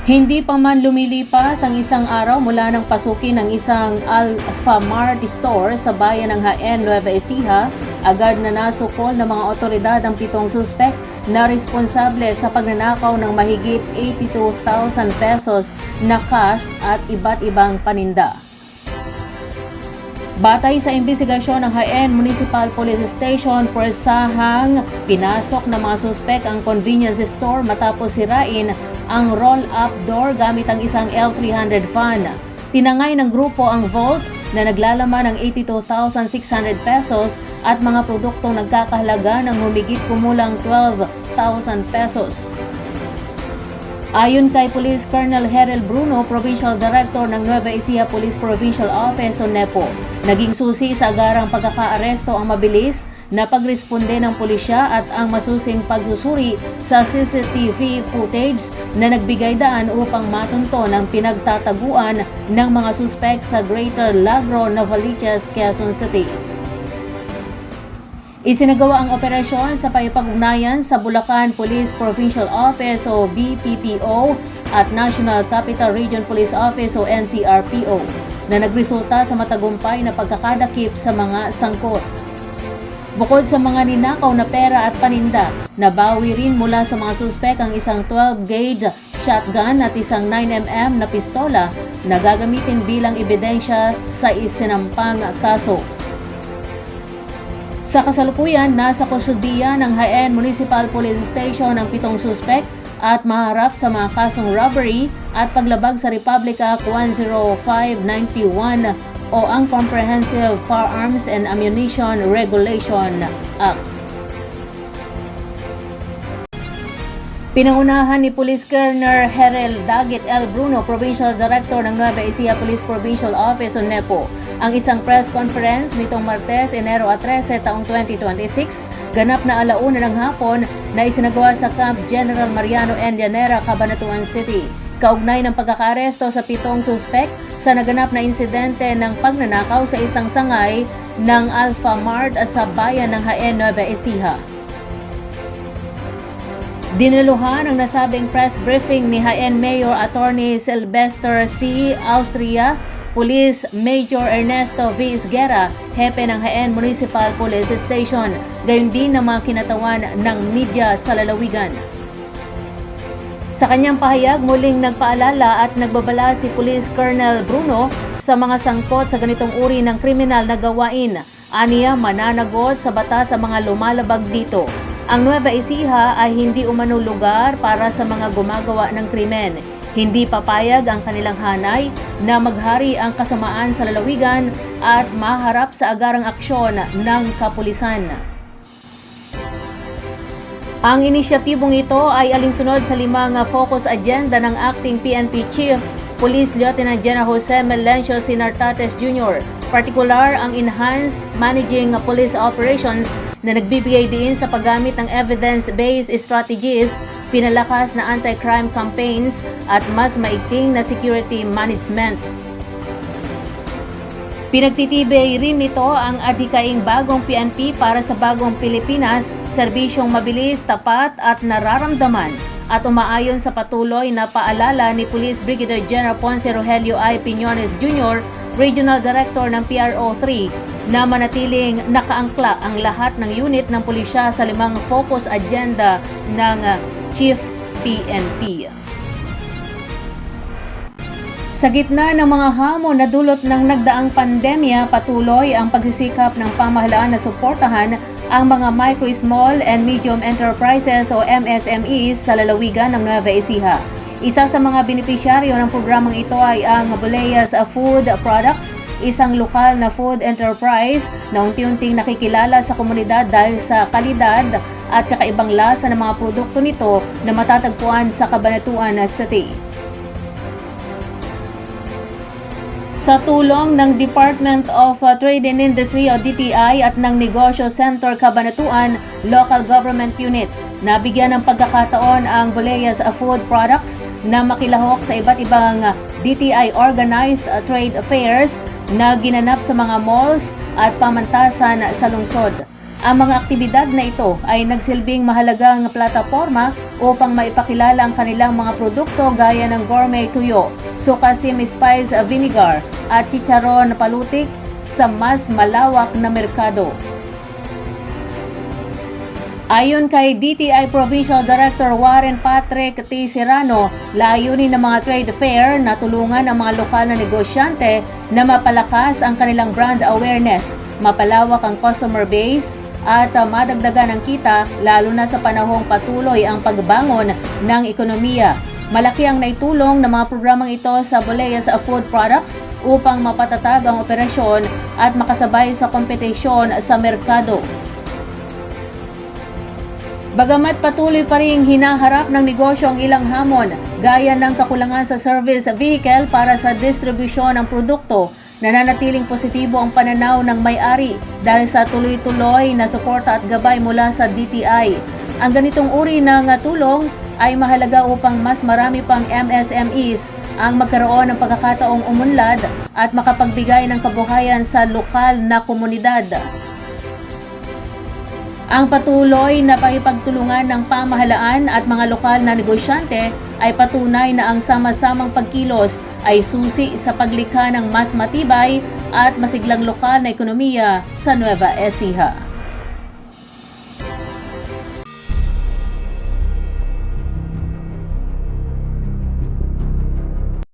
Hindi pa man lumilipas ang isang araw mula nang pasukin ng isang Alfamart store sa bayan ng Jaén, Nueva Ecija, agad na nasukol ng mga otoridad ang 7 suspek na responsable sa pagnanakaw ng mahigit 82,000 pesos na cash at iba't ibang paninda. Batay sa imbestigasyon ng Jaén Municipal Police Station, persahang pinasok ng mga suspek ang convenience store matapos sirain ang roll-up door gamit ang isang L300 fan. Tinangay ng grupo ang vault na naglalaman ng 82,600 pesos at mga produktong nagkakahalaga ng humigit kumulang 12,000 pesos. Ayon kay Police Colonel Herel Bruno, Provincial Director ng Nueva Ecija Police Provincial Office o NEPO, naging susi sa agarang pagkakaaresto ang mabilis na pagresponde ng pulisya at ang masusing pagsusuri sa CCTV footage na nagbigay daan upang matunton ang pinagtataguan ng mga suspek sa Greater Lagro, Novaliches, Quezon City. Isinagawa ang operasyon sa pakikipag-ugnayan sa Bulacan Police Provincial Office o BPPO at National Capital Region Police Office o NCRPO na nagresulta sa matagumpay na pagkakadakip sa mga sangkot. Bukod sa mga ninakaw na pera at paninda, nabawi rin mula sa mga suspek ang isang 12-gauge shotgun at isang 9mm na pistola na gagamitin bilang ebidensya sa isinampang kaso. Sa kasalukuyan, nasa kustudiya ng Jaén Municipal Police Station ang 7 suspek at maharap sa mga kasong robbery at paglabag sa Republic Act 10591 o ang Comprehensive Firearms and Ammunition Regulation Act. Pinangunahan ni Police Colonel Herel Daggett L. Bruno, Provincial Director ng Nueva Ecija Police Provincial Office o NEPO, ang isang press conference nitong Martes, Enero 13, taong 2026, ganap na 1:00 ng hapon na isinagawa sa Camp General Mariano N. Llanera, Cabanatuan City, kaugnay ng pagkakaaresto sa 7 suspek sa naganap na insidente ng pagnanakaw sa isang sangay ng Alfamart sa bayan ng Jaén, Nueva Ecija. Dinaluhan ang nasabing press briefing ni Jaén Mayor Attorney Sylvester C. Austria, Police Major Ernesto V. Isguera, hepe ng Jaén Municipal Police Station, gayon din ng mga kinatawan ng media sa lalawigan. Sa kanyang pahayag, muling nagpaalala at nagbabala si Police Colonel Bruno sa mga sangkot sa ganitong uri ng kriminal na gawain. Aniya, mananagot sa batas sa mga lumalabag dito. Ang Nueva Ecija ay hindi umano lugar para sa mga gumagawa ng krimen. Hindi papayag ang kanilang hanay na maghari ang kasamaan sa lalawigan at maharap sa agarang aksyon ng kapulisan. Ang inisyatibong ito ay alinsunod sa 5 focus agenda ng Acting PNP Chief Police Lieutenant General Jose Melencio Sinartates Jr., partikular ang Enhanced Managing Police Operations na nagbibigay diin sa paggamit ng evidence-based strategies, pinalakas na anti-crime campaigns at mas maigting na security management. Pinagtitibay rin nito ang adhikaing bagong PNP para sa bagong Pilipinas, serbisyong mabilis, tapat at nararamdaman, at umaayon sa patuloy na paalala ni Police Brigadier General Ponce Rogelio I. Piñones Jr., Regional Director ng PRO3, na manatiling nakaangkla ang lahat ng unit ng pulisya sa 5 focus agenda ng Chief PNP. Sa gitna ng mga hamon na dulot ng nagdaang pandemya, patuloy ang pagsisikap ng pamahalaan na suportahan ang mga micro, small and medium enterprises o MSMEs sa lalawigan ng Nueva Ecija. Isa sa mga benepisyaryo ng programang ito ay ang Boleas Food Products, isang lokal na food enterprise na unti-unting nakikilala sa komunidad dahil sa kalidad at kakaibang lasa ng mga produkto nito na matatagpuan sa Cabanatuan City. Sa tulong ng Department of Trade and Industry o DTI at ng Negosyo Center Cabanatuan Local Government Unit, nabigyan ng pagkakataon ang Boleas Food Products na makilahok sa iba't ibang DTI organized trade fairs na ginanap sa mga malls at pamantasan sa lungsod. Ang mga aktibidad na ito ay nagsilbing mahalagang plataporma upang maipakilala ang kanilang mga produkto gaya ng gourmet tuyo, sukasim spice vinegar at chicharon palutik sa mas malawak na merkado. Ayon kay DTI Provincial Director Warren Patrick T. Serrano, layunin ng mga trade fair na tulungan ang mga lokal na negosyante na mapalakas ang kanilang brand awareness, mapalawak ang customer base, at madagdagan ang kita lalo na sa panahong patuloy ang pagbangon ng ekonomiya. Malaki ang naitulong ng mga programang ito sa Boleas Food Products upang mapatatag ang operasyon at makasabay sa kompetisyon sa merkado. Bagamat patuloy pa ring hinaharap ng negosyo ang ilang hamon, gaya ng kakulangan sa service vehicle para sa distribusyon ng produkto, nananatiling positibo ang pananaw ng may-ari dahil sa tuloy-tuloy na suporta at gabay mula sa DTI. Ang ganitong uri ng tulong ay mahalaga upang mas marami pang MSMEs ang magkaroon ng pagkakataong umunlad at makapagbigay ng kabuhayan sa lokal na komunidad. Ang patuloy na pakipagtulungan ng pamahalaan at mga lokal na negosyante ay patunay na ang sama-samang pagkilos ay susi sa paglikha ng mas matibay at masiglang lokal na ekonomiya sa Nueva Ecija.